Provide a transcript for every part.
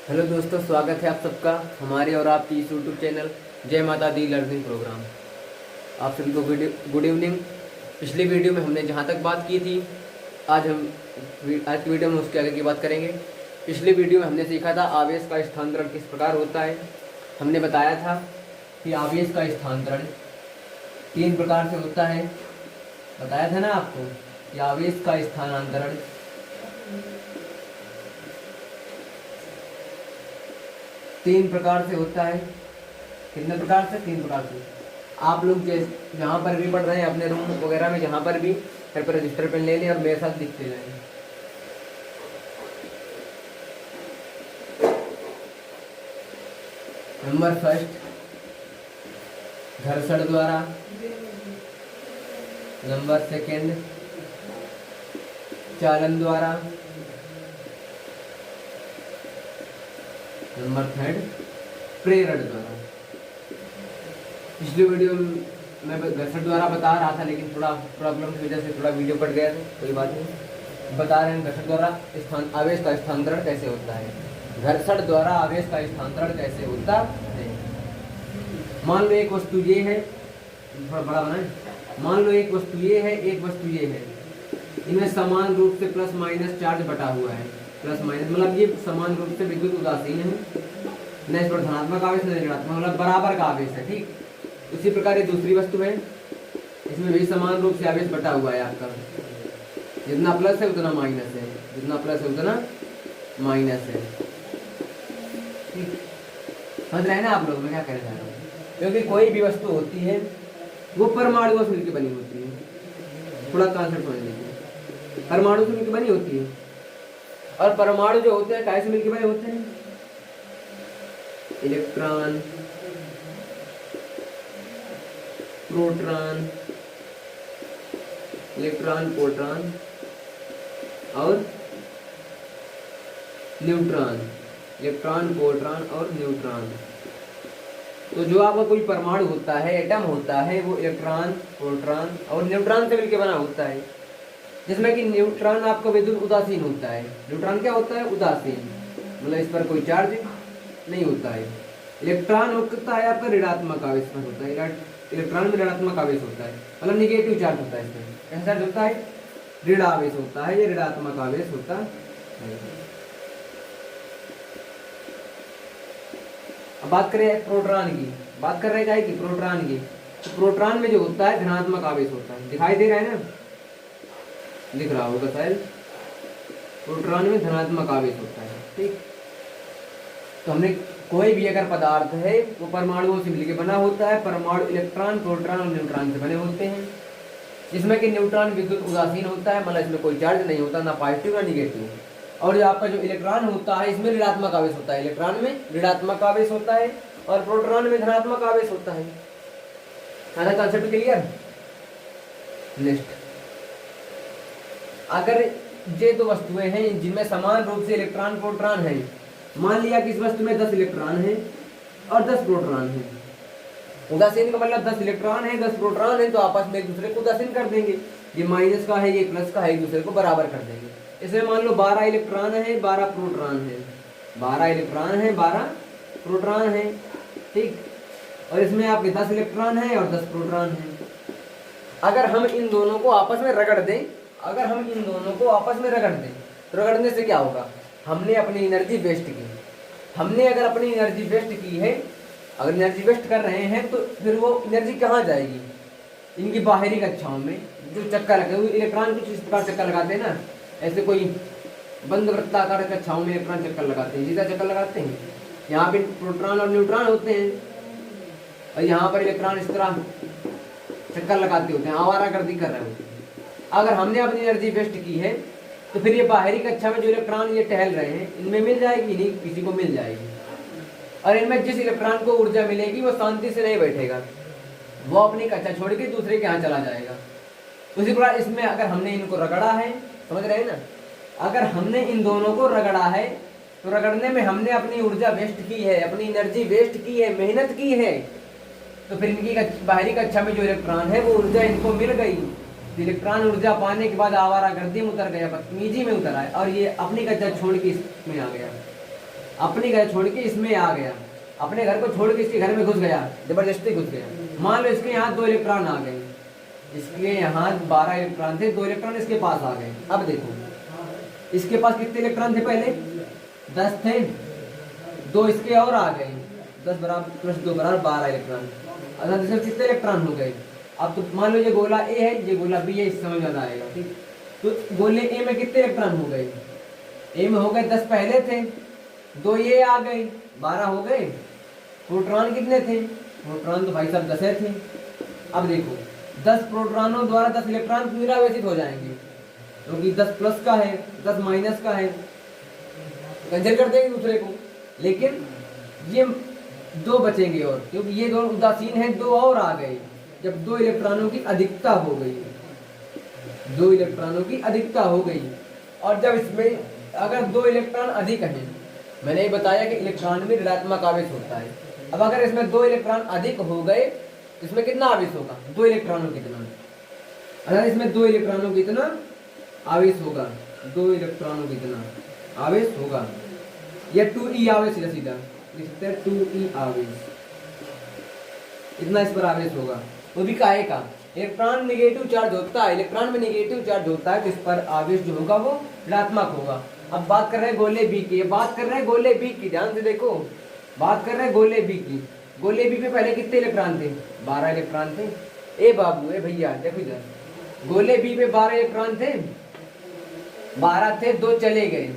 Hello दोस्तों, स्वागत है आप सबका हमारे और आपकी इस यूट्यूब चैनल जय माता दी लर्निंग प्रोग्राम। आप सभी को गुड इवनिंग। पिछली वीडियो में हमने जहाँ तक बात की थी, आज की वीडियो में उसके आगे की बात करेंगे। पिछली वीडियो में हमने सीखा था आवेश का स्थानांतरण किस प्रकार होता है। हमने बताया था कि आवेश का स्थानांतरण 3 प्रकार से होता है। बताया था ना आपको कि आवेश का स्थानांतरण 3 प्रकार से होता है। कितने प्रकार से? 3 प्रकार से। आप लोग जहाँ पर भी पढ़ रहे हैं, अपने रूम वगैरह में जहाँ पर भी, घर पर रजिस्टर पेन ले लें और मेरे साथ लिखते जाएं। नंबर फर्स्ट, घर्षण द्वारा। नंबर सेकंड, चालन द्वारा। नंबर थर्ड, प्रेरण द्वारा। पिछली वीडियो में मैं घर्षण द्वारा बता रहा था, लेकिन थोड़ा प्रॉब्लम की वजह से थोड़ा वीडियो कट गया था। कोई बात नहीं, बता रहे हैं घर्षण द्वारा आवेश का स्थानांतरण कैसे होता है। घर्षण द्वारा आवेश का स्थानांतरण कैसे होता है। मान लो एक वस्तु ये है, थोड़ा बड़ा बनाए। मान लो एक वस्तु ये है, एक वस्तु ये है, इनमें समान रूप से प्लस माइनस चार्ज बटा हुआ है। प्लस माइनस मतलब ये समान रूप से विद्युत उदासीन है, न इस पर धनात्मक आवेश न ऋणात्मक, मतलब बराबर का आवेश है। ठीक, उसी प्रकार ये दूसरी वस्तु है, इसमें भी समान रूप से आवेश बटा हुआ है आपका। जितना प्लस है उतना माइनस है, जितना प्लस है उतना माइनस है। ठीक, समझ रहे हैं ना आप लोग मैं क्या कहना चाह रहा हूँ। क्योंकि कोई भी वस्तु होती है वो परमाणुओं से मिलकर बनी होती है। थोड़ा कॉन्सेप्ट समझ लीजिए, परमाणु से मिलकर बनी होती है। और परमाणु जो होते हैं कैसे मिलकर बने होते हैं? इलेक्ट्रॉन, प्रोटॉन, इलेक्ट्रॉन, प्रोटॉन और न्यूट्रॉन। इलेक्ट्रॉन, प्रोटॉन और न्यूट्रॉन। तो जो आपका कोई परमाणु होता है, एटम होता है, वो इलेक्ट्रॉन, प्रोटॉन और न्यूट्रॉन से मिलकर बना होता है। जिसमें कि न्यूट्रॉन आपका विद्युत उदासीन होता है। न्यूट्रॉन क्या होता है? उदासीन, मतलब इस पर कोई चार्ज नहीं होता है। इलेक्ट्रॉन होता है आपका ऋणात्मक आवेश पर होता है। इलेक्ट्रॉन में ऋणात्मक आवेश होता है, मतलब निगेटिव चार्ज होता है। इसमें कैसा चार्ज होता है? ऋण आवेश होता है, ये ऋणात्मक आवेश होता है। अब बात करें प्रोटॉन की, बात कर रहे हैं प्रोटॉन की। तो प्रोटॉन में जो होता है धनात्मक आवेश होता है। दिखाई दे रहा है ना, लिख रहा होगा शायद। प्रोटॉन में धनात्मक आवेश होता है। ठीक, तो हमने कोई भी अगर पदार्थ है वो परमाणुओं से मिलकर बना होता है। परमाणु इलेक्ट्रॉन, प्रोटॉन और न्यूट्रॉन से बने होते हैं। जिसमें कि न्यूट्रॉन विद्युत उदासीन होता है, मतलब इसमें कोई चार्ज नहीं होता, ना पॉजिटिव ना निगेटिव। और जो आपका जो इलेक्ट्रॉन होता है इसमें ऋणात्मक आवेश होता है। इलेक्ट्रॉन में ऋणात्मक आवेश होता है और प्रोटॉन में धनात्मक आवेश होता है। सारा कॉन्सेप्ट क्लियर? नेक्स्ट, अगर ये दो वस्तुएं हैं जिनमें समान रूप से इलेक्ट्रॉन, प्रोटॉन है। मान लिया कि इस वस्तु में 10 इलेक्ट्रॉन है और 10 प्रोटॉन है। उदासीन का मतलब 10 इलेक्ट्रॉन है, 10 प्रोटॉन है, तो आपस में एक दूसरे को उदासीन कर देंगे। ये माइनस का है, ये प्लस का है, एक दूसरे को बराबर कर देंगे। इसमें मान लो 12 इलेक्ट्रॉन है, 12 प्रोटॉन है। 12 इलेक्ट्रॉन है, 12 प्रोटॉन है। ठीक, और इसमें आपके 10 इलेक्ट्रॉन है और 10 प्रोटॉन है। अगर हम इन दोनों को आपस में रगड़ दें, तो रगड़ने से क्या होगा? हमने अपनी एनर्जी वेस्ट की। हमने अगर अपनी एनर्जी वेस्ट की है, अगर एनर्जी वेस्ट कर रहे हैं, तो फिर वो एनर्जी कहाँ जाएगी? इनकी बाहरी कक्षाओं में जो चक्कर लगे हुए इलेक्ट्रॉन कुछ इस प्रकार चक्कर लगाते हैं ना, ऐसे कोई बंद वृत्ताकार कक्षाओं में इलेक्ट्रॉन चक्कर लगाते हैं, सीधा चक्कर लगाते हैं। यहाँ पे प्रोटॉन और न्यूट्रॉन होते हैं और यहाँ पर इलेक्ट्रॉन इस तरह चक्कर लगाते होते हैं, आवारागर्दी कर रहे होते हैं। अगर हमने अपनी एनर्जी वेस्ट की है, तो फिर ये बाहरी कक्षा में जो इलेक्ट्रॉन ये टहल रहे हैं, इनमें मिल जाएगी? नहीं, किसी को मिल जाएगी। और इनमें जिस इलेक्ट्रॉन को ऊर्जा मिलेगी वो शांति से नहीं बैठेगा, वो अपनी कक्षा छोड़ के दूसरे के यहाँ चला जाएगा। उसी प्रकार इसमें अगर हमने इनको रगड़ा है, समझ रहे हैं ना, अगर हमने इन दोनों को रगड़ा है, तो रगड़ने में हमने अपनी ऊर्जा वेस्ट की है, अपनी एनर्जी वेस्ट की है, मेहनत की है। तो फिर इनकी बाहरी कक्षा में जो इलेक्ट्रॉन है वो ऊर्जा इनको मिल गई। इलेक्ट्रॉन ऊर्जा पाने के बाद आवारागर्दी में उतर गया, बदतमीजी में उतर आया और ये अपनी कक्षा छोड़ के इसमें आ गया। अपने घर छोड़ के इसमें आ गया, अपने घर को छोड़ के इसके घर में घुस गया, जबरदस्ती घुस गया। मान लो इसके यहाँ 2 इलेक्ट्रॉन आ गए, इसके यहाँ 12 इलेक्ट्रॉन थे, 2 इलेक्ट्रॉन इसके पास आ गए। अब देखो इसके पास कितने इलेक्ट्रॉन थे, पहले 10 थे, 2 इसके और आ गए, 10 बराबर प्लस 2 बराबर 12 इलेक्ट्रॉन। अर्थात इसमें कितने इलेक्ट्रॉन हो गए। अब तो मान लो ये गोला ए है, ये गोला बी है, इस समझ में आएगा। ठीक, तो गोले ए में कितने इलेक्ट्रॉन हो गए, ए में हो गए 10 पहले थे, 2 ये आ गए, 12 हो गए। प्रोटॉन कितने थे, प्रोटॉन तो भाई साहब 10 थे। अब देखो 10 प्रोटॉनों द्वारा 10 इलेक्ट्रॉन निरावेशित हो जाएंगे, क्योंकि 10 प्लस का है, 10 माइनस का है, कैंसिल कर देंगे दूसरे को। लेकिन ये 2 बचेंगे और, क्योंकि ये दोनों उदासीन हैं, 2 और आ गए। जब 2 इलेक्ट्रॉनों की अधिकता हो गई, 2 इलेक्ट्रॉनों की अधिकता हो गई, और जब इसमें अगर 2 इलेक्ट्रॉन अधिक हैं, मैंने ये बताया कि इलेक्ट्रॉन में ऋणात्मक आवेश होता है। अब अगर इसमें 2 इलेक्ट्रॉन अधिक हो गए, इसमें कितना आवेश होगा, 2 इलेक्ट्रॉनों कितना, अगर इसमें 2 इलेक्ट्रॉनों कितना आवेश होगा, 2 इलेक्ट्रॉनों कितना आवेश होगा, या 2e आवेश, सीधा लिख सकते हैं 2e आवेश, इतना इस पर आवेश होगा। वो भी काहे का, इलेक्ट्रॉन निगेटिव चार्ज होता है, इलेक्ट्रॉन में निगेटिव चार्ज होता है, तो इस पर आवेश जो होगा वो ऋणात्मक होगा। अब बात कर रहे हैं गोले बी की, बात कर रहे हैं गोले बी की, ध्यान से देखो, बात कर रहे हैं गोले बी की। गोले बी पे पहले कितने इलेक्ट्रॉन थे, 12 इलेक्ट्रॉन थे। ए बाबू ए भैया देखो इधर, गोले बी पे 12 इलेक्ट्रॉन थे, 12 थे, 2 चले गए,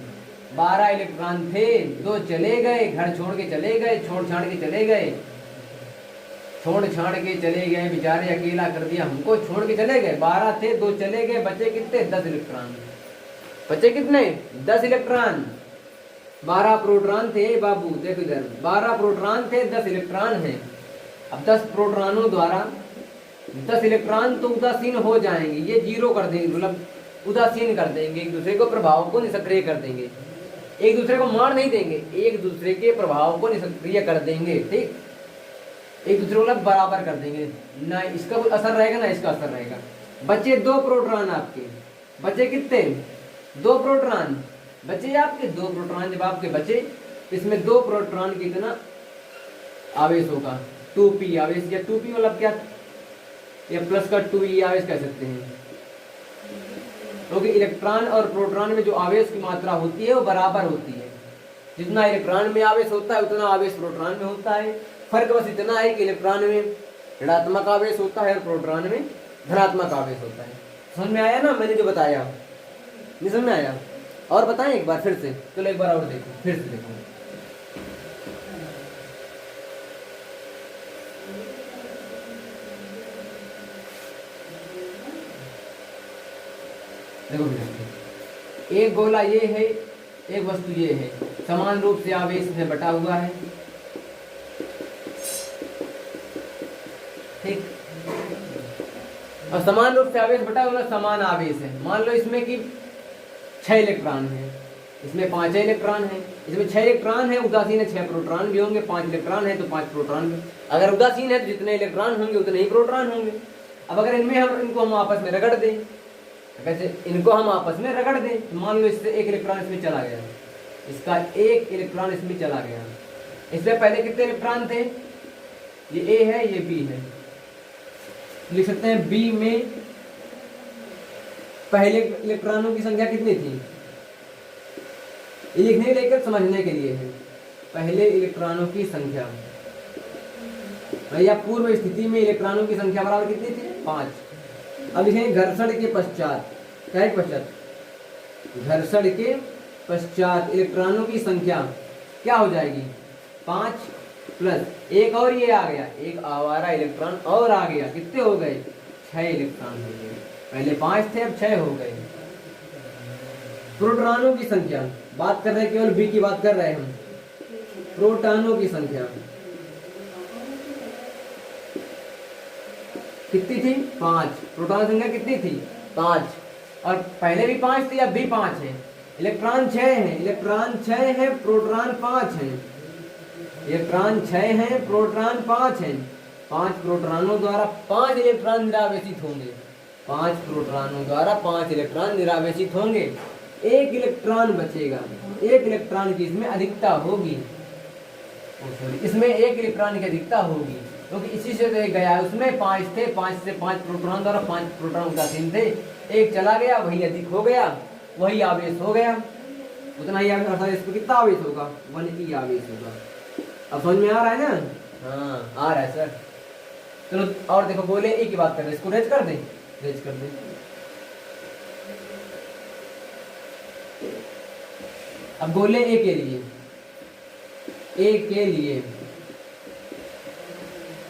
12 इलेक्ट्रॉन थे, 2 चले गए, घर छोड़ के चले गए, छोड़ छाड़ के चले गए, छोड़ छाड़ के चले गए, बेचारे अकेला कर दिया हमको, छोड़ के चले गए। 12 थे, 2 चले गए, बचे कितने, 10 इलेक्ट्रॉन। बचे कितने, 10 इलेक्ट्रॉन। 12 प्रोटॉन थे बाबू, देखो इधर 12 प्रोटॉन थे, 10 इलेक्ट्रॉन हैं। अब 10 प्रोटॉनों द्वारा 10 इलेक्ट्रॉन तो उदासीन हो जाएंगे, ये 0 कर देंगे, मतलब उदासीन कर देंगे, एक दूसरे को प्रभाव को निष्क्रिय कर देंगे, एक दूसरे को मार नहीं देंगे, एक दूसरे के प्रभाव को निष्क्रिय कर देंगे। ठीक, एक दूसरे को बराबर कर देंगे, ना इसका कोई असर रहेगा ना इसका असर रहेगा। बचे 2 प्रोटॉन आपके, बचे कितने, 2 प्रोटॉन बचे आपके, 2 प्रोटॉन जब आपके बचे, इसमें 2 प्रोटॉन कितना आवेश होगा, 2p आवेश, या 2p मतलब क्या, या प्लस का 2e आवेश कह सकते हैं, क्योंकि इलेक्ट्रॉन और प्रोटॉन में जो आवेश की मात्रा होती है वो बराबर होती है। जितना इलेक्ट्रॉन में आवेश होता है उतना आवेश प्रोटॉन में होता है। फर्क बस इतना है कि इलेक्ट्रॉन में ऋणात्मक आवेश होता है और प्रोटॉन में धनात्मक आवेश होता है। समझ में आया ना मैंने जो बताया, नहीं समझ में आया, और बताएं एक बार फिर से, चलो एक बार और देखो, फिर से देखो। देखो एक गोला ये है, एक वस्तु ये है, समान रूप से आवेश में बटा हुआ है। ठीक, और समान रूप से आवेश बटा हुआ समान आवेश है। मान लो इसमें कि 6 इलेक्ट्रॉन है, इसमें 5 इलेक्ट्रॉन है, इसमें 6 इलेक्ट्रॉन है, उदासीन है 6 प्रोटॉन भी होंगे, 5 इलेक्ट्रॉन है तो 5 प्रोटॉन भी। अगर उदासीन है तो जितने इलेक्ट्रॉन होंगे उतने ही प्रोटॉन होंगे। अब अगर इनमें इनको हम आपस में रगड़ दें, वैसे इनको हम आपस में रगड़ दें, तो मान लो इससे 1 इलेक्ट्रॉन इसमें चला गया, इसका 1 इलेक्ट्रॉन इसमें चला गया। इसमें पहले कितने इलेक्ट्रॉन थे, ये ए है ये बी है, लिख सकते हैं बी में पहले इलेक्ट्रॉनों की संख्या कितनी थी, ये लिखने लेकर समझने के लिए है। पहले इलेक्ट्रॉनों की संख्या या पूर्व स्थिति में इलेक्ट्रॉनों की संख्या बराबर कितनी थी, 5। अब लिखेंगे घर्षण के पश्चात, क्या है पश्चात, घर्षण के पश्चात इलेक्ट्रॉनों की संख्या क्या हो जाएगी, 5 प्लस एक और ये आ गया, एक आवारा इलेक्ट्रॉन और आ गया, कितने हो गए, 6 इलेक्ट्रॉन हो गए। पहले 5 थे अब 6 हो गए। प्रोटॉनों की संख्या बात कर रहे हैं, केवल बी की बात कर रहे हैं हम। प्रोटॉनों की संख्या कितनी थी, 5। प्रोटॉन संख्या कितनी थी, 5, और पहले भी 5 थी अब भी 5 है। इलेक्ट्रॉन 6 है, इलेक्ट्रॉन 6 है, प्रोटॉन 5 है, इलेक्ट्रॉन 6 है, प्रोटॉन 5 है। 5 प्रोटॉनों द्वारा 5 इलेक्ट्रॉन निरावेशित होंगे, 5 प्रोटॉनों द्वारा 5 इलेक्ट्रॉन निरावेशित होंगे। एक इलेक्ट्रॉन बचेगा, एक इलेक्ट्रॉन की इसमें अधिकता होगी, इसमें एक इलेक्ट्रॉन की अधिकता होगी, क्योंकि इसी से तो एक गया, उसमें 5 थे, 5 से 5 प्रोटॉन द्वारा 5 प्रोटॉन उदासीन थे, एक चला गया, वही अधिक हो गया, वही आवेश हो गया, उतना ही आवेश, अर्थात इसमें कितना आवेश होगा, 1e आवेश होगा। अब समझ में आ रहा है ना? हाँ आ रहा है सर। चलो और देखो, गोले ए की बात कर रहे हैं, इसको रेज कर दें, रेज कर दें। अब गोले ए के लिए, ए के लिए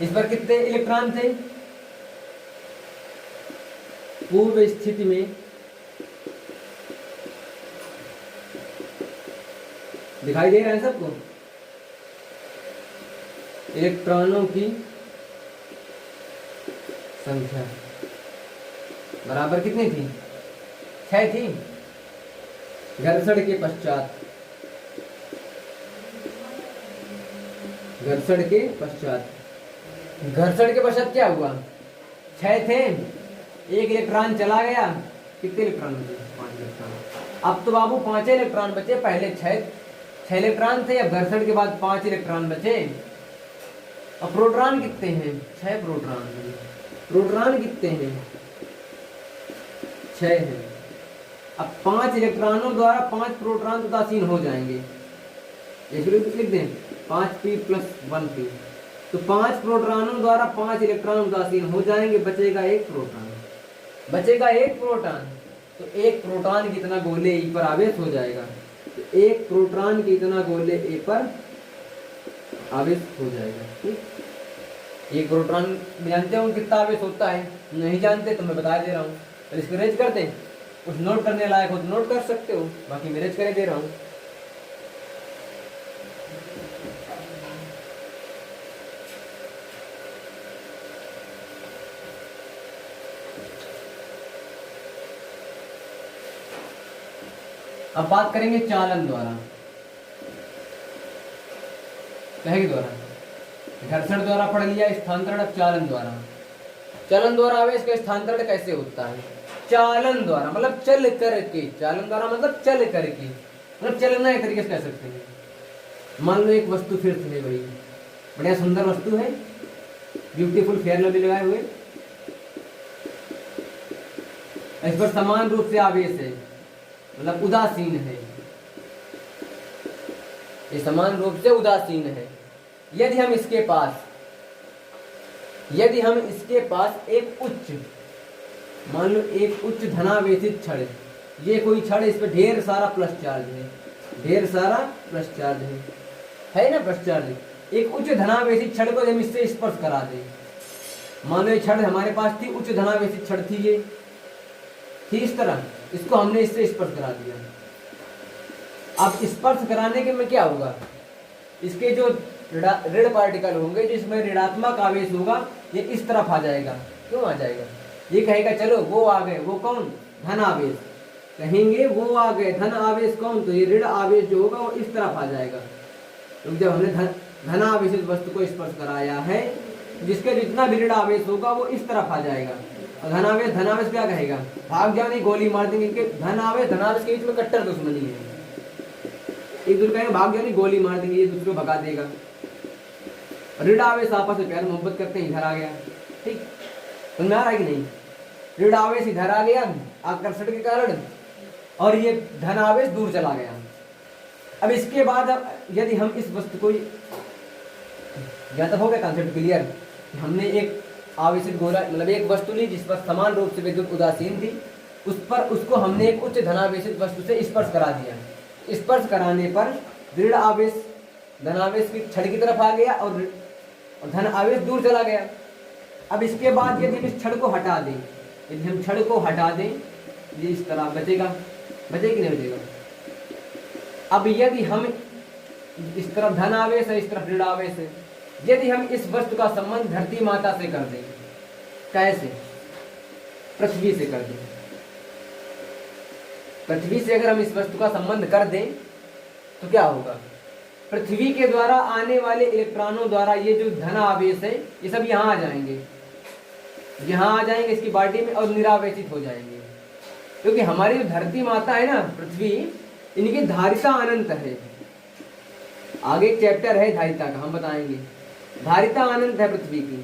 इस पर कितने इलेक्ट्रॉन थे? पूर्व स्थिति में दिखाई दे रहा है सबको? इलेक्ट्रॉनों की संख्या बराबर कितनी थी? 6 थी। घर्षण के पश्चात, घर्षण के पश्चात, घर्षण के पश्चात क्या हुआ? 6 थे, एक इलेक्ट्रॉन चला गया, कितने इलेक्ट्रॉन बचे? 5 इलेक्ट्रॉन। अब तो बाबू 5 इलेक्ट्रॉन बचे, पहले 6 इलेक्ट्रॉन थे, अब घर्षण के बाद 5 इलेक्ट्रॉन बचे। अब प्रोटॉन कितने हैं? 6 प्रोटॉन। प्रोटॉन कितने हैं? 6 हैं। अब 5 इलेक्ट्रॉनों द्वारा 5 प्रोटॉन उदासीन हो जाएंगे, लिख दें 5p + 1p, तो 5 प्रोटॉनों द्वारा 5 इलेक्ट्रॉन उदासीन हो जाएंगे, बचेगा एक प्रोटॉन, बचेगा एक प्रोटॉन। तो एक प्रोटॉन कितना गोले ए पर आवेश हो जाएगा? तो एक प्रोटॉन कितना गोले ए पर आवेश हो जाएगा। ठीक, एक प्रोटॉन जानते हो कितना आवेश होता है? नहीं जानते तो मैं बता दे रहा हूँ, तो इसको रेज कर दें, कुछ नोट करने लायक हो तो नोट कर सकते हो, बाकी मैं रेज कर दे रहा हूँ। अब बात करेंगे चालन द्वारा, कहे द्वारा, घर्षण द्वारा पढ़ लिया, स्थानांतरण। अब चालन द्वारा, चालन द्वारा आवेश का स्थानांतरण कैसे होता है? चालन द्वारा मतलब चल करके, चालन द्वारा मतलब चल करके, मतलब चलना एक तरीके से कह सकते हैं। मान लो एक वस्तु फिर से है भाई, बढ़िया सुंदर वस्तु है, ब्यूटीफुल फेयर लवली लगाए हुए, इस पर समान रूप से आवेश है, मतलब उदासीन है, ये समान रूप से उदासीन है। यदि हम इसके पास, यदि हम इसके पास एक उच्च, मान लो एक उच्च धनावेशित छड़, ये कोई छड़, इस पर ढेर सारा प्लस चार्ज है, ढेर सारा प्लस चार्ज है ना, प्लस चार्ज। एक उच्च धनावेशित छड़ को हम इससे स्पर्श करा दें, मान लो ये छड़ हमारे पास थी, उच्च धनावेशित छड़ थी, ये थी इस तरह, इसको हमने इससे स्पर्श करा दिया। अब स्पर्श कराने के में क्या होगा? इसके जो ऋण पार्टिकल होंगे, जिसमें ऋणात्मक आवेश होगा, ये इस तरफ आ जाएगा। क्यों आ जाएगा? ये कहेगा चलो वो आ गए, वो कौन? धन आवेश, कहेंगे वो आ गए धन आवेश, कौन? तो ये ऋण आवेश जो होगा वो इस तरफ आ जाएगा, क्योंकि जब हमने धन आवेशित वस्तु को स्पर्श कराया है, जिसके जितना भी ऋण आवेश होगा वो इस तरफ आ जाएगा। और धनावेश क्या कहेगा? भाग जाओ, नहीं गोली मार देंगे, इनके धनावेश के बीच में कट्टर दुश्मनी है, एक दूसरे कहेंगे भाग जाओ, नहीं गोली मार देंगे, ये दूसरे को भगा देगा। ऋण आवेश आपस में प्यार मोहब्बत करते हैं, इधर आ गया। ठीक, समझ में आ रहा है कि नहीं? ऋण आवेश इधर आ गया आकर्षण के कारण, और ये धन आवेश दूर चला गया। अब इसके बाद यदि हम इस वस्तु को, या तो हो गया कंसेप्ट क्लियर, हमने एक आवेशित गोला, मतलब एक वस्तु ली जिस पर समान रूप से विद्युत उदासीन थी, उसको हमने एक उच्च धनावेशित वस्तु से स्पर्श करा दिया। स्पर्श कराने पर ऋण आवेश धनावेश की छड़ की तरफ आ गया और धन आवेश दूर चला गया। अब इसके बाद यदि हम इस छड़ को हटा दें, यदि हम छड़ को हटा दें, ये इस तरह बचेगा, बचेगा कि नहीं बचेगा? अब यदि हम इस तरफ धन आवेश है, इस तरफ ऋण आवेश है, यदि हम इस वस्तु का संबंध धरती माता से कर दें, कैसे? पृथ्वी से कर दें। पृथ्वी से अगर हम इस वस्तु का संबंध कर दें तो क्या होगा? पृथ्वी के द्वारा आने वाले इलेक्ट्रॉनों द्वारा ये जो धन आवेश है, ये सब यहाँ आ जाएंगे, यहाँ आ जाएंगे इसकी बॉडी में और निरावेशित हो जाएंगे। क्योंकि हमारी जो धरती माता है ना पृथ्वी, इनकी धारिता अनंत है। आगे एक चैप्टर है धारिता का, हम बताएंगे। धारिता अनंत है पृथ्वी की।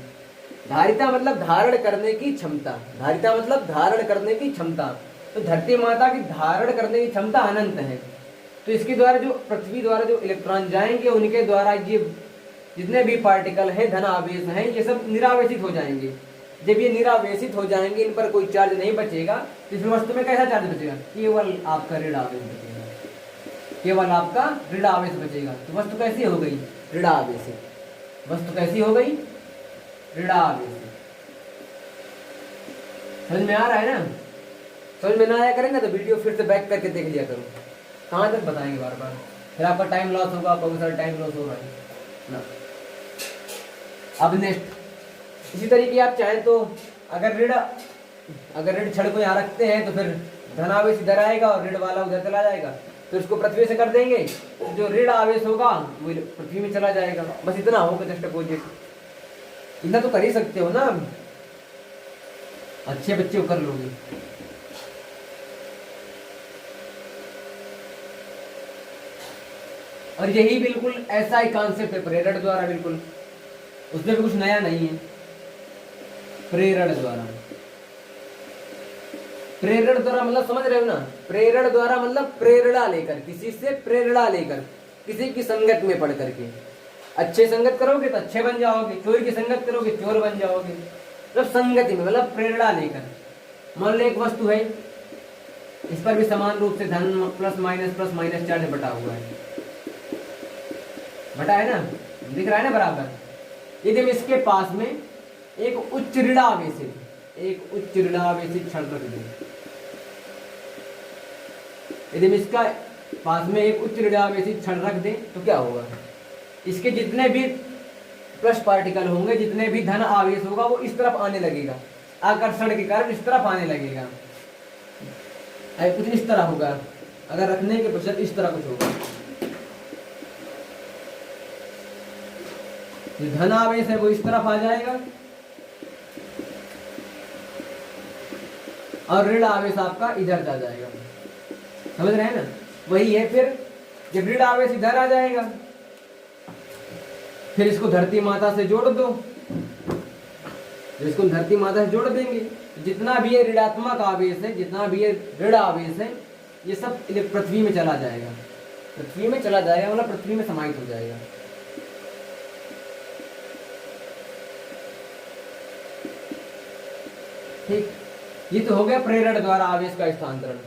धारिता मतलब धारण करने की क्षमता, धारिता मतलब धारण करने की क्षमता। तो धरती माता की धारण करने की क्षमता अनंत है। तो इसके द्वारा जो पृथ्वी द्वारा जो इलेक्ट्रॉन जाएंगे, उनके द्वारा ये जितने भी पार्टिकल है, धन आवेश हैं, ये सब निरावेशित हो जाएंगे। जब ये निरावेशित हो जाएंगे, इन पर कोई चार्ज नहीं बचेगा, तो इस वस्तु में कैसा चार्ज बचेगा? केवल आपका ऋण आवेश बचेगा, केवल आपका ऋण आवेश बचेगा। तो वस्तु कैसी हो गई? ऋण आवेशित। वस्तु कैसी हो गई? ऋण आवेशित। समझ में आ रहा है ना? समझ में ना आया करेंगे तो वीडियो फिर से बैक करके देख लिया करो। कहाँ तक बताएंगे बार बार, फिर आपका टाइम लॉस होगा, बहुत सारा टाइम लॉस हो रहा है ना। अब नेक्स्ट इसी तरीके आप चाहें तो अगर ऋण क्षण को यहाँ रखते हैं तो फिर धनावेश इधर आएगा और ऋण वाला उधर चला जाएगा। तो इसको पृथ्वी से कर देंगे तो जो ऋण आवेश होगा वो पृथ्वी में चला जाएगा। बस इतना होगा जस्ट अपोजिट। इतना तो कर ही सकते हो ना, अच्छे बच्चे को कर लोगे। और यही बिल्कुल ऐसा ही कॉन्सेप्ट है प्रेरण द्वारा, बिल्कुल उसमें भी कुछ नया नहीं है। प्रेरण द्वारा, प्रेरण द्वारा मतलब समझ रहे हो ना? प्रेरण द्वारा मतलब प्रेरणा लेकर, किसी से प्रेरणा लेकर, किसी की संगत में पढ़ करके। अच्छे संगत करोगे तो अच्छे बन जाओगे, चोर की संगत करोगे चोर बन जाओगे। मतलब संगति में मतलब प्रेरणा लेकर। मान लो एक वस्तु है, इस पर भी समान रूप से धन प्लस माइनस चार्ज बटा हुआ है, बटा है ना, दिख रहा है ना बराबर। यदि हम इसके पास में एक उच्च ऋणावेशित क्षण रख दें, यदि हम इसका पास में एक उच्च ऋणावेशित क्षण रख दें तो क्या होगा? इसके जितने भी प्लस पार्टिकल होंगे, जितने भी धन आवेश होगा, वो इस तरफ आने लगेगा, आकर्षण के कारण इस तरफ आने लगेगा। कुछ इस तरह होगा, अगर रखने के पश्चात इस तरह कुछ होगा। जो धन आवेश है वो इस तरफ आ जाएगा और ऋण आवेश आपका इधर जा जाएगा। समझ रहे हैं ना? वही है। फिर जब ऋण आवेश इधर आ जाएगा, फिर इसको धरती माता से जोड़ दो। जब इसको धरती माता से जोड़ देंगे तो जितना भी ये ऋणात्मक आवेश है, जितना भी ये ऋण आवेश है, ये सब पृथ्वी में चला जाएगा। पृथ्वी में चला जाएगा मतलब पृथ्वी में समाहित हो जाएगा। ठीक, ये तो हो गया प्रेरण द्वारा आवेश का स्थानांतरण।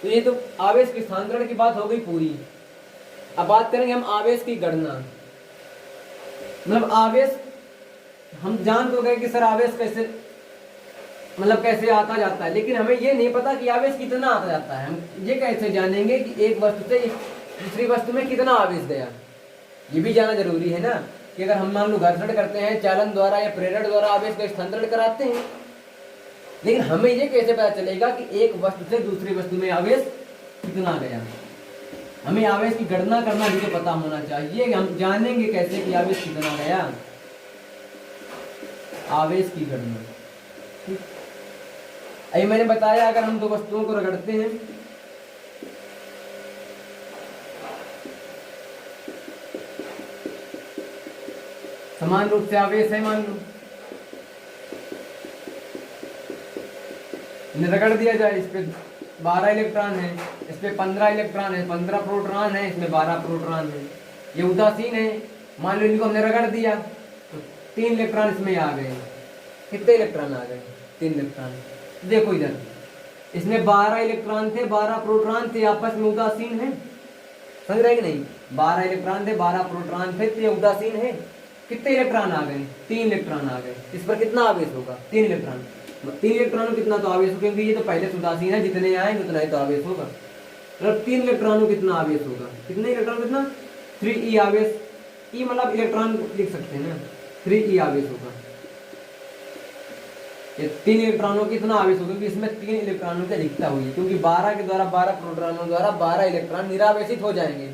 तो ये तो आवेश के स्थानांतरण की बात हो गई पूरी। अब बात करेंगे हम आवेश की गणना। मतलब आवेश हम जान तो गए कि सर आवेश कैसे मतलब कैसे आता जाता है, लेकिन हमें ये नहीं पता कि आवेश कितना आता जाता है। हम ये कैसे जानेंगे कि एक वस्तु से दूसरी वस्तु में कितना आवेश गया? ये भी जानना जरूरी है ना कि अगर हम मान लो घर्षण करते हैं चालन द्वारा या प्रेरण द्वारा आवेश का स्थानांतरण कराते हैं, लेकिन हमें ये कैसे पता चलेगा कि एक वस्तु से दूसरी वस्तु में आवेश कितना गया? हमें आवेश की गणना करना भी तो पता होना चाहिए। हम जानेंगे कैसे कि आवेश कितना गया? आवेश की गणना। ठीक, अभी मैंने बताया अगर हम दो वस्तुओं को रगड़ते हैं, समान रूप से आवेश है, मान लो रगड़ दिया जाए, इस पे 12 इलेक्ट्रॉन है, इस पे 15 इलेक्ट्रॉन है, 15 प्रोटॉन है, इसमें 12 प्रोटॉन है। ये उदासीन है। मान लो इनको हमने रगड़ दिया तो 3 इलेक्ट्रॉन इसमें आ गए। कितने इलेक्ट्रॉन आ गए? 3 इलेक्ट्रॉन। देखो इधर इसमें 12 इलेक्ट्रॉन थे, 12 प्रोटॉन थे, आपस में उदासीन है। समझ रहे कि नहीं? 12 इलेक्ट्रॉन थे, 12 प्रोटॉन थे, तो ये उदासीन है। कितने इलेक्ट्रॉन आ गए? 3 इलेक्ट्रॉन आ गए। इस पर कितना आवेश होगा? 3 इलेक्ट्रॉन। 3 इलेक्ट्रॉनों कितना तो आवेश होगा, क्योंकि ये तो पहले उदासीन है, जितने आएंगे उतना ही तो आवेश होगा। मतलब 3 इलेक्ट्रॉनों कितना आवेश होगा? कितने इलेक्ट्रॉन कितना? 3e आवेश। ई मतलब इलेक्ट्रॉन लिख सकते हैं ना, 3e आवेश होगा। ये 3 इलेक्ट्रॉनों की इतना आवेश होगा क्योंकि इसमें 3 इलेक्ट्रॉनों की अधिकता हुई है, क्योंकि 12 के द्वारा 12 प्रोटॉनों द्वारा 12 इलेक्ट्रॉन निरावेशित हो जाएंगे,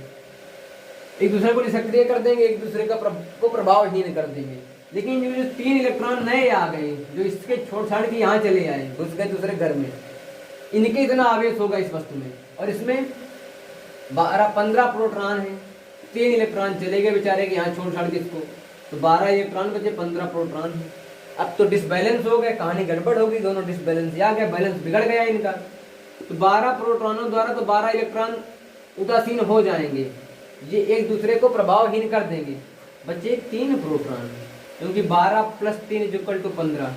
एक दूसरे को निष्क्रिय कर देंगे, एक दूसरे का को प्रभावहीन कर देंगे। लेकिन जो 3 इलेक्ट्रॉन नए आ गए, जो इसके छोड़ छाड़ के यहाँ चले आए, घुस गए दूसरे घर में, इनके इतना आवेश होगा इस वस्तु में, और इसमें 15 प्रोटॉन है, 3 इलेक्ट्रॉन चले गए बेचारे के यहाँ छोड़ छाड़ के इसको, तो 12 इलेक्ट्रॉन बचे, 15 प्रोटॉन है। अब तो डिसबैलेंस हो गए, कहानी गड़बड़ हो गई, दोनों डिसबैलेंस आ गया, बैलेंस बिगड़ गया इनका। तो 12 प्रोटॉनों द्वारा तो 12 इलेक्ट्रॉन उदासीन हो जाएंगे, ये एक दूसरे को प्रभावहीन कर देंगे, बचे 3 प्रोटॉन, क्योंकि 12 + 3 = 15,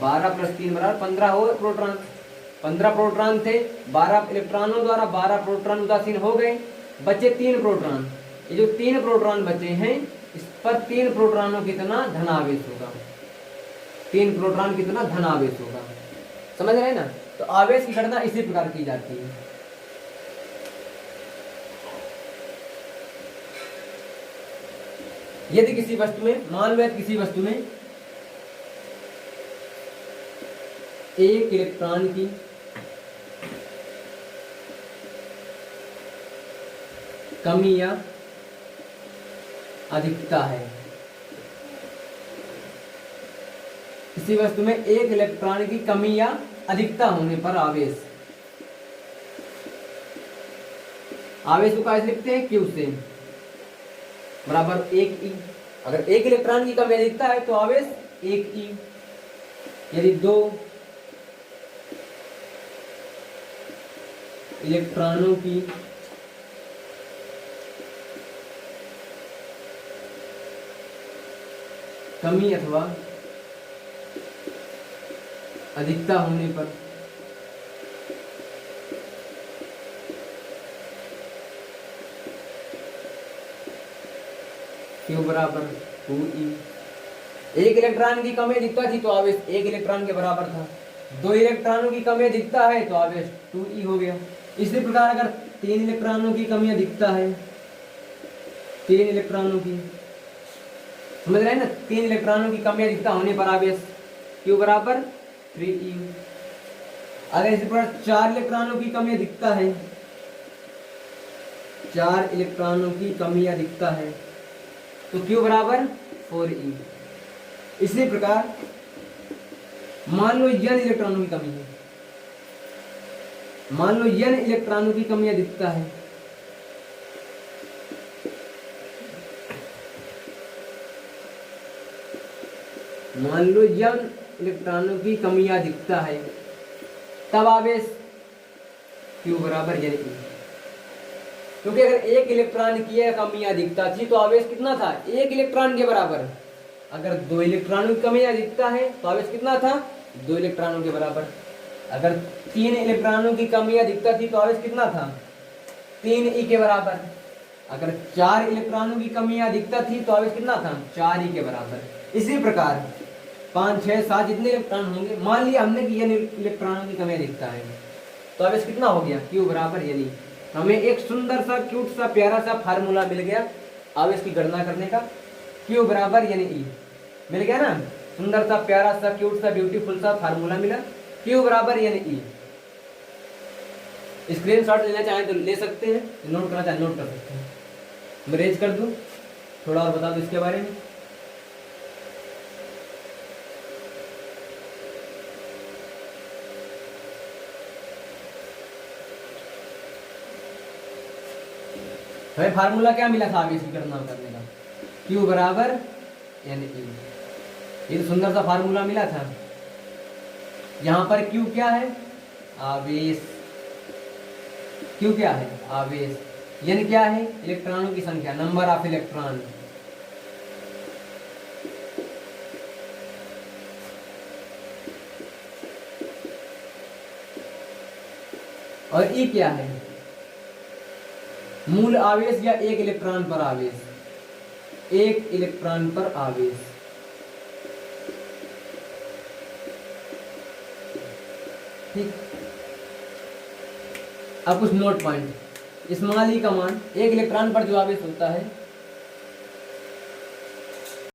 12 + 3 = 15 हो प्रोटॉन, 15 प्रोटॉन थे, 12 इलेक्ट्रॉनों द्वारा 12 प्रोटॉन उदासीन हो गए, बचे 3 प्रोटॉन। ये जो 3 प्रोटॉन बचे हैं, इस पर 3 प्रोटॉनों कितना धनावेश होगा, 3 प्रोटॉन कितना धनावेश होगा, समझ रहे हैं ना। तो आवेश की गणना इसी प्रकार की जाती है। यदि किसी वस्तु में, मान लो किसी वस्तु में 1 इलेक्ट्रॉन की कमी या अधिकता है, किसी वस्तु में 1 इलेक्ट्रॉन की कमी या अधिकता होने पर आवेश, आवेश को कैसे लिखते हैं, Q से बराबर 1E। अगर 1 इलेक्ट्रॉन की कमी अधिकता है तो आवेश 1E। यदि 2 इलेक्ट्रॉनों की कमी अथवा अधिकता होने पर Q बराबर 2E। 1 इलेक्ट्रॉन की कमी अधिकता थी तो आवेश 1 इलेक्ट्रॉन के बराबर था, 2 इलेक्ट्रॉनों की कमी अधिकता है तो आवेश 2E हो गया। इसी प्रकार अगर 3 इलेक्ट्रॉनों की कमी अधिकता है, 3 इलेक्ट्रॉनों की, समझ रहे हैं ना, 3 इलेक्ट्रॉनों की कमी अधिकता होने पर आवेश Q बराबर 3E। अगर इसी प्रकार 4 इलेक्ट्रॉनों की कमी अधिकता है, 4 इलेक्ट्रॉनों की कमी अधिकता है तो Q बराबर 4E। इसी प्रकार मान लो n इलेक्ट्रॉनों की कमी है, मान लो n इलेक्ट्रॉनों की कमी अधिकता है, मान लो n इलेक्ट्रॉनों की कमी या अधिकता है, तब आवेश Q बराबर n E। क्योंकि अगर 1 इलेक्ट्रॉन की कमी या अधिकता थी तो आवेश कितना था, 1 इलेक्ट्रॉन के बराबर। अगर 2 इलेक्ट्रॉनों की कमी या अधिकता है तो आवेश कितना था, 2 इलेक्ट्रॉनों के बराबर। अगर 3 इलेक्ट्रॉनों की कमी या अधिकता थी तो आवेश कितना था, 3E के बराबर। अगर 4 इलेक्ट्रॉनों की कमी या अधिकता थी तो आवेश कितना था, 4E के बराबर। इसी प्रकार 5, 6, 7 जितने इलेक्ट्रॉन होंगे, मान लिया हमने कि n इलेक्ट्रॉनों की कमी अधिकता है तो आवेश कितना हो गया, Q बराबर n E। हमें एक सुंदर सा, क्यूट सा, प्यारा सा फार्मूला मिल गया आवेश की गणना करने का, Q बराबर n E मिल गया ना, सुंदर सा, प्यारा सा, क्यूट सा, ब्यूटीफुल सा फार्मूला मिला, Q बराबर n E। स्क्रीनशॉट लेना चाहें तो ले सकते हैं, नोट करना चाहें नोट कर सकते हैं। मैं रेज कर दूं, थोड़ा और बता दो इसके बारे में। हमें फार्मूला क्या मिला था आवेश की गणना करने का, Q बराबर n E। ये तो सुंदर सा फार्मूला मिला था। यहाँ पर Q क्या है, आवेश, Q क्या है, आवेश, n क्या है, इलेक्ट्रॉनों की संख्या, नंबर ऑफ इलेक्ट्रॉन, और E क्या है, मूल आवेश या 1 इलेक्ट्रॉन पर आवेश, 1 इलेक्ट्रॉन पर आवेश। ठीक, अब कुछ नोट पॉइंट। स्मॉल ई का मान, 1 इलेक्ट्रॉन पर जो आवेश होता है